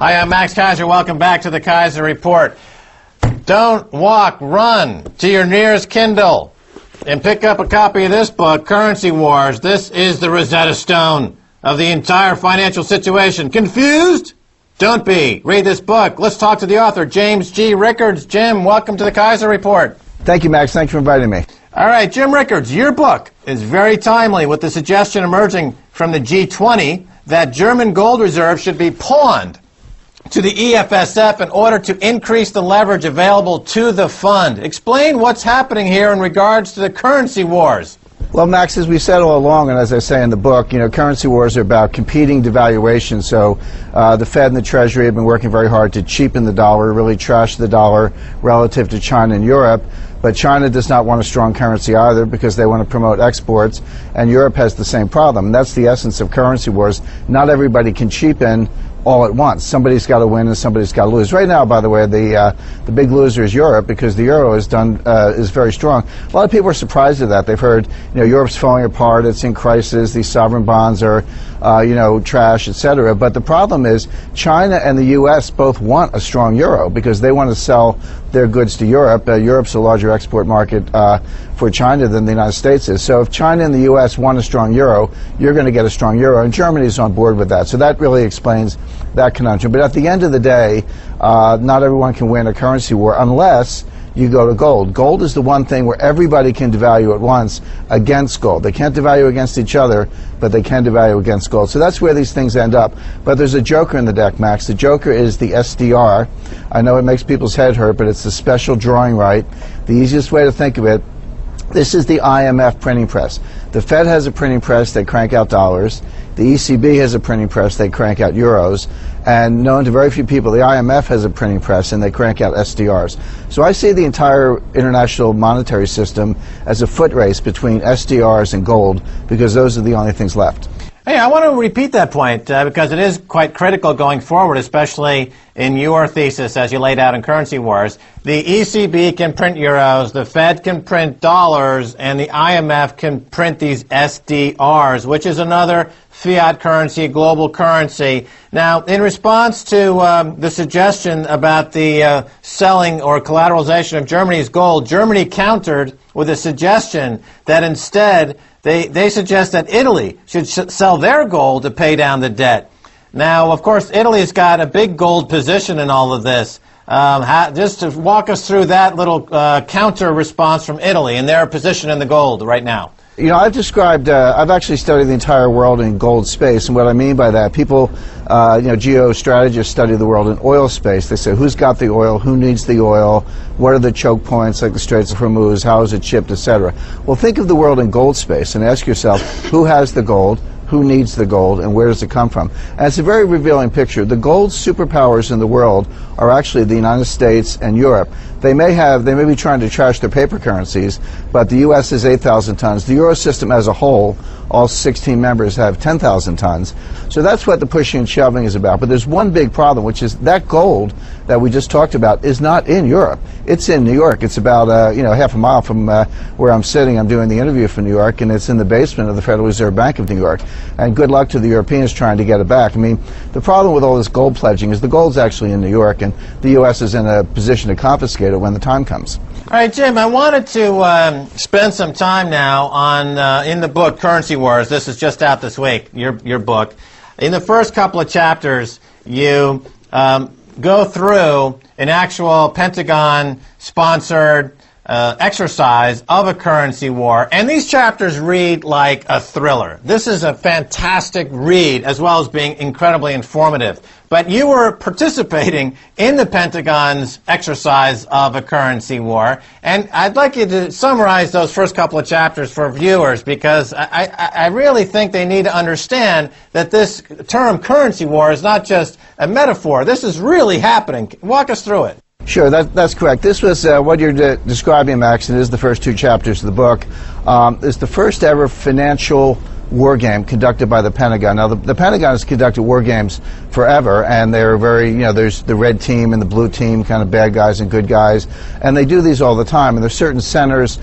Hi, I'm Max Keiser. Welcome back to the Keiser Report. Don't walk, run to your nearest Kindle and pick up a copy of this book, Currency Wars. This is the Rosetta Stone of the entire financial situation. Confused? Don't be. Read this book. Let's talk to the author, James G. Rickards. Jim, welcome to the Keiser Report. Thank you, Max. Thanks for inviting me. All right, Jim Rickards, your book is very timely with the suggestion emerging from the G20 that German gold reserves should be pawned to the EFSF in order to increase the leverage available to the fund. Explain what's happening here in regards to the currency wars. Well, Max, as we said all along, and as I say in the book, currency wars are about competing devaluation. So the Fed and the Treasury have been working very hard to cheapen the dollar, really trash the dollar relative to China and Europe. But China does not want a strong currency either because they want to promote exports, and Europe has the same problem. And that's the essence of currency wars. Not everybody can cheapen all at once. Somebody's got to win and somebody's got to lose. Right now, by the way, the big loser is Europe because the euro is very strong. A lot of people are surprised at that. They've heard, Europe's falling apart, it's in crisis, these sovereign bonds are, trash, etc. But the problem is China and the U.S. both want a strong euro because they want to sell their goods to Europe. Europe's a larger export market for China than the United States is. So if China and the U.S. want a strong euro, you're going to get a strong euro, and Germany's on board with that. So that really explains that conundrum. But at the end of the day, not everyone can win a currency war unless you go to gold. Gold is the one thing where everybody can devalue at once against gold. They can't devalue against each other, but they can devalue against gold. So that's where these things end up. But there's a joker in the deck, Max. The joker is the SDR. I know it makes people's head hurt, but it's the special drawing right. The easiest way to think of it, this is the IMF printing press. The Fed has a printing press, they crank out dollars. The ECB has a printing press, they crank out euros. And known to very few people, the IMF has a printing press and they crank out SDRs. So I see the entire international monetary system as a foot race between SDRs and gold because those are the only things left. Hey, I want to repeat that point because it is quite critical going forward, especially in your thesis as you laid out in Currency Wars. The ECB can print euros, the Fed can print dollars, and the IMF can print these SDRs, which is another fiat currency, global currency. Now, in response to the suggestion about the selling or collateralization of Germany's gold, Germany countered with a suggestion that instead they suggest that Italy should sell their gold to pay down the debt. Now, of course, Italy's got a big gold position in all of this. Just to walk us through that little counter response from Italy and their position in the gold right now. I've actually studied the entire world in gold space, and what I mean by that, people, geostrategists study the world in oil space. They say, who's got the oil, who needs the oil, what are the choke points like the Straits of Hormuz, how is it shipped, etc. Well, think of the world in gold space and ask yourself, who has the gold, who needs the gold, and where does it come from? And it's a very revealing picture. The gold superpowers in the world are actually the United States and Europe. They may be trying to trash their paper currencies, but the U.S. is 8,000 tons. The Euro system as a whole, all 16 members have 10,000 tons. So that's what the pushing and shoving is about. But there's one big problem, which is that gold that we just talked about is not in Europe. It's in New York. It's about half a mile from where I'm sitting. I'm doing the interview from New York, and it's in the basement of the Federal Reserve Bank of New York. And good luck to the Europeans trying to get it back. I mean, the problem with all this gold pledging is the gold's actually in New York, and the U.S. is in a position to confiscate it when the time comes. All right, Jim, I wanted to spend some time now on in the book Currency Wars. This is just out this week, your book. In the first couple of chapters, you go through an actual Pentagon-sponsored exercise of a currency war, and these chapters read like a thriller. This is a fantastic read, as well as being incredibly informative. But you were participating in the Pentagon's exercise of a currency war, and I'd like you to summarize those first couple of chapters for viewers, because I really think they need to understand that this term currency war is not just a metaphor. This is really happening. Walk us through it. Sure, that's correct. This was what you're describing, Max, and it is the first two chapters of the book. It's the first ever financial war game conducted by the Pentagon. Now, the Pentagon has conducted war games forever, and they're very, there's the red team and the blue team, kind of bad guys and good guys, and they do these all the time, and there's certain centers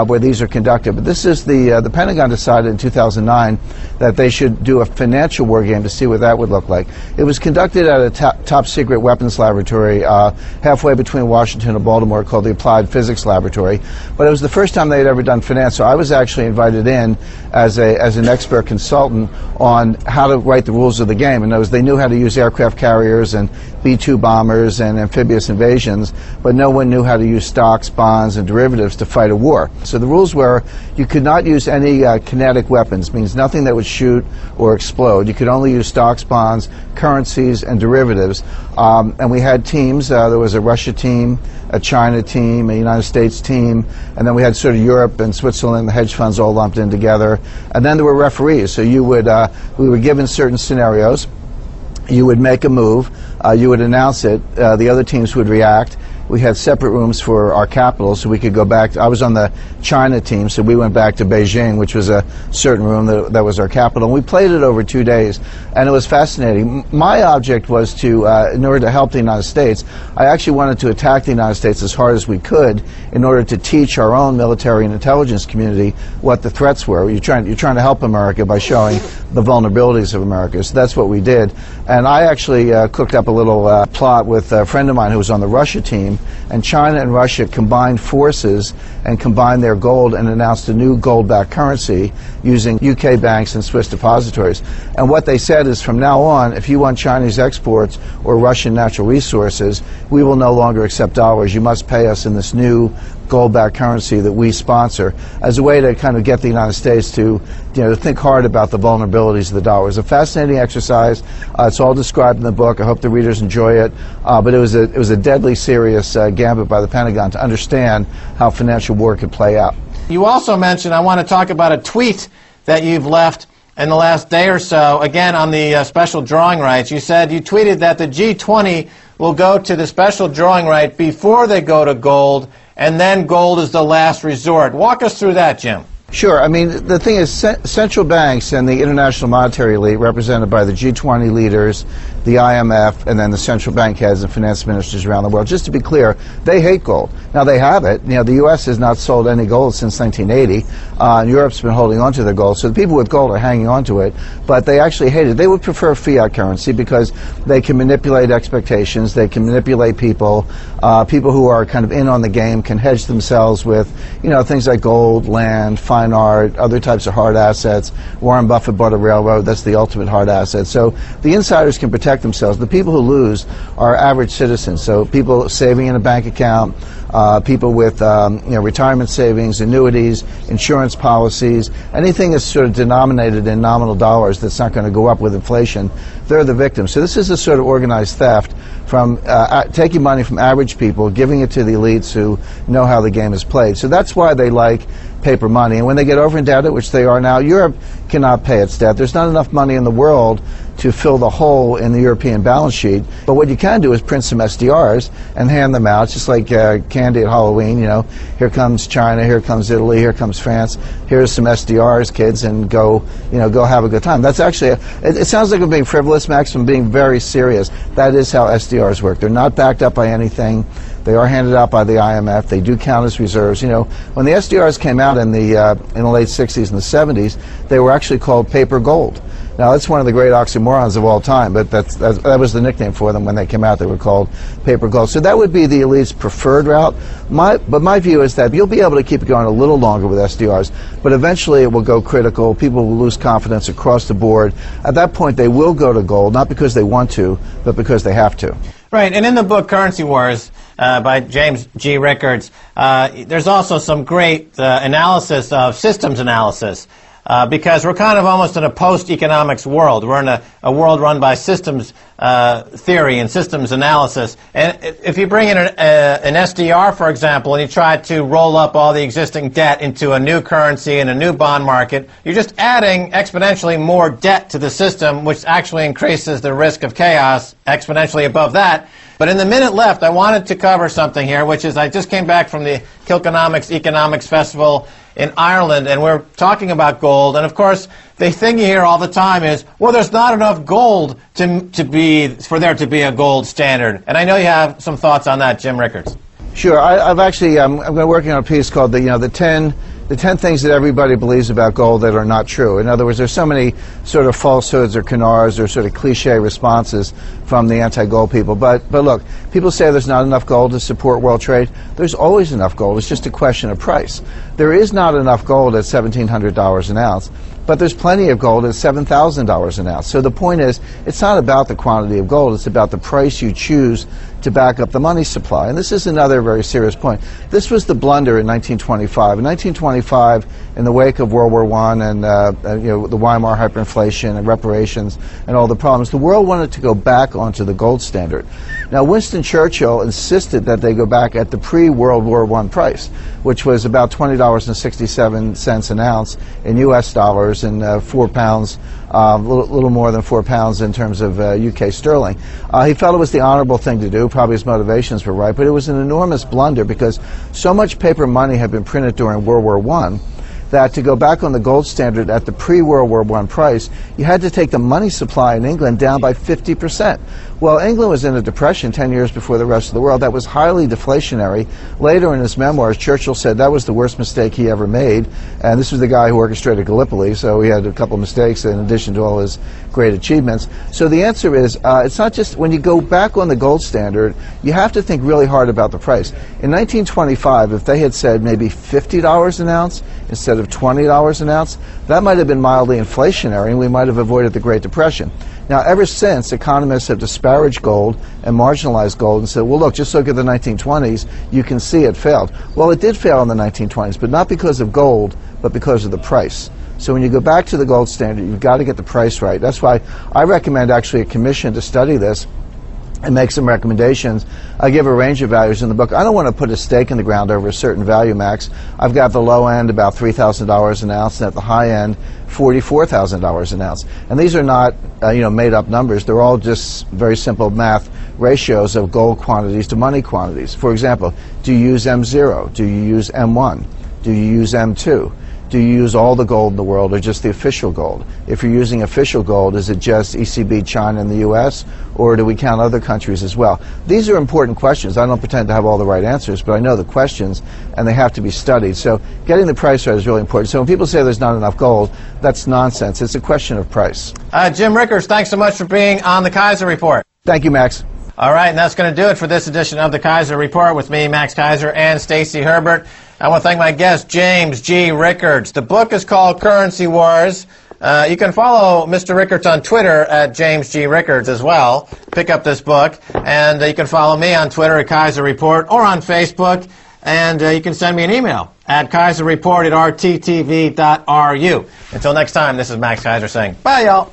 where these are conducted. But this is the Pentagon decided in 2009 that they should do a financial war game to see what that would look like. It was conducted at a top secret weapons laboratory halfway between Washington and Baltimore called the Applied Physics Laboratory. But it was the first time they had ever done finance, so I was actually invited in as an expert consultant on how to write the rules of the game. And they knew how to use aircraft carriers and B-2 bombers and amphibious invasions, but no one knew how to use stocks, bonds, and derivatives to fight a war. So the rules were you could not use any kinetic weapons, means nothing that would shoot or explode. You could only use stocks, bonds, currencies, and derivatives. And we had teams. There was a Russia team, a China team, a United States team, and then we had sort of Europe and Switzerland, the hedge funds all lumped in together. And then there were referees. So we were given certain scenarios. You would make a move. You would announce it. The other teams would react. We had separate rooms for our capitals, so we could go back. I was on the China team, so we went back to Beijing, which was a certain room that was our capital. And we played it over 2 days, and it was fascinating. My object was to, in order to help the United States, I actually wanted to attack the United States as hard as we could in order to teach our own military and intelligence community what the threats were. You're trying to help America by showing the vulnerabilities of America. So that's what we did. And I actually cooked up a little plot with a friend of mine who was on the Russia team. And China and Russia combined forces and combined their gold and announced a new gold-backed currency using UK banks and Swiss depositories. And what they said is from now on, if you want Chinese exports or Russian natural resources, we will no longer accept dollars. You must pay us in this new gold-backed currency that we sponsor, as a way to kind of get the United States to, to think hard about the vulnerabilities of the dollar. It was a fascinating exercise. It's all described in the book. I hope the readers enjoy it. But it was a deadly serious gambit by the Pentagon to understand how financial war could play out. You also mentioned, I want to talk about a tweet that you've left in the last day or so, again on the special drawing rights. You said, you tweeted that the G20 will go to the special drawing right before they go to gold, and then gold is the last resort. Walk us through that, Jim. Sure. I mean, the thing is, central banks and the international monetary elite, represented by the G20 leaders, the IMF, and then the central bank heads and finance ministers around the world, just to be clear, they hate gold. Now, they have it. The U.S. has not sold any gold since 1980, and Europe's been holding on to their gold. So the people with gold are hanging on to it, but they actually hate it. They would prefer fiat currency because they can manipulate expectations, they can manipulate people. People who are kind of in on the game can hedge themselves with, things like gold, land, fine art, other types of hard assets. Warren Buffett bought a railroad. That's the ultimate hard asset. So the insiders can protect themselves. The people who lose are average citizens. So people saving in a bank account, people with retirement savings, annuities, insurance policies, anything that's sort of denominated in nominal dollars that's not going to go up with inflation, they're the victims. So this is a sort of organized theft from taking money from average people, giving it to the elites who know how the game is played. So that's why they like paper money. And when they get over indebted, which they are now, Europe cannot pay its debt. There's not enough money in the world to fill the hole in the European balance sheet. But what you can do is print some SDRs and hand them out, just like candy at Halloween. Here comes China, here comes Italy, here comes France. Here's some SDRs, kids, and go have a good time. That's actually, it sounds like I'm being frivolous, Max. I'm being very serious. That is how SDRs work. They're not backed up by anything. They are handed out by the IMF. They do count as reserves. When the SDRs came out in the late 60s and the 70s, they were actually called paper gold. Now, that's one of the great oxymorons of all time, but that was the nickname for them when they came out. They were called paper gold. So that would be the elite's preferred route. But my view is that you'll be able to keep it going a little longer with SDRs, but eventually it will go critical. People will lose confidence across the board. At that point, they will go to gold, not because they want to, but because they have to. Right, and in the book Currency Wars by James G. Rickards, there's also some great analysis of systems analysis. Because we're kind of almost in a post-economics world. We're in a world run by systems theory and systems analysis. And if you bring in an SDR, for example, and you try to roll up all the existing debt into a new currency and a new bond market, you're just adding exponentially more debt to the system, which actually increases the risk of chaos exponentially above that. But in the minute left, I wanted to cover something here, which is I just came back from the Kilkenomics Economics Festival in Ireland, and we're talking about gold. And of course, the thing you hear all the time is, well, there's not enough gold for there to be a gold standard. And I know you have some thoughts on that, Jim Rickards. Sure. I'm working on a piece called the 10 things that everybody believes about gold that are not true. In other words, there's so many sort of falsehoods or canards or sort of cliche responses from the anti-gold people. But look, people say there's not enough gold to support world trade. There's always enough gold. It's just a question of price. There is not enough gold at $1,700 an ounce, but there's plenty of gold at $7,000 an ounce. So the point is, it's not about the quantity of gold. It's about the price you choose to back up the money supply. And this is another very serious point. This was the blunder in 1925. In 1925, in the wake of World War I and the Weimar hyperinflation and reparations and all the problems, the world wanted to go back onto the gold standard. Now, Winston Churchill insisted that they go back at the pre-World War I price, which was about $20.67 an ounce in U.S. dollars and £4, a little more than £4 in terms of UK sterling. He felt it was the honorable thing to do. Probably his motivations were right, but it was an enormous blunder because so much paper money had been printed during World War I that to go back on the gold standard at the pre-World War I price, you had to take the money supply in England down by 50%. Well, England was in a depression 10 years before the rest of the world. That was highly deflationary. Later in his memoirs, Churchill said that was the worst mistake he ever made. And this was the guy who orchestrated Gallipoli, so he had a couple of mistakes in addition to all his great achievements. So the answer is, it's not just when you go back on the gold standard, you have to think really hard about the price. In 1925, if they had said maybe $50 an ounce instead of $20 an ounce, that might have been mildly inflationary, and we might have avoided the Great Depression. Now, ever since, economists have disparaged gold and marginalized gold and said, well, look, just look at the 1920s. You can see it failed. Well, it did fail in the 1920s, but not because of gold, but because of the price. So when you go back to the gold standard, you've got to get the price right. That's why I recommend actually a commission to study this and make some recommendations. I give a range of values in the book. I don't want to put a stake in the ground over a certain value, Max. I've got the low end about $3,000 an ounce, and at the high end, $44,000 an ounce. And these are not made up numbers. They're all just very simple math ratios of gold quantities to money quantities. For example, do you use M0? Do you use M1? Do you use M2? Do you use all the gold in the world or just the official gold? If you're using official gold, is it just ECB, China, and the U.S., or do we count other countries as well? These are important questions. I don't pretend to have all the right answers, but I know the questions, and they have to be studied. So getting the price right is really important. So when people say there's not enough gold, that's nonsense. It's a question of price. Jim Rickards, thanks so much for being on the Keiser Report. Thank you, Max. All right, and that's going to do it for this edition of the Keiser Report with me, Max Keiser, and Stacey Herbert. I want to thank my guest, James G. Rickards. The book is called Currency Wars. You can follow Mr. Rickards on Twitter at James G. Rickards as well. Pick up this book. And you can follow me on Twitter at Keiser Report or on Facebook. And you can send me an email at keiserreport@rttv.ru. Until next time, this is Max Keiser saying bye, y'all.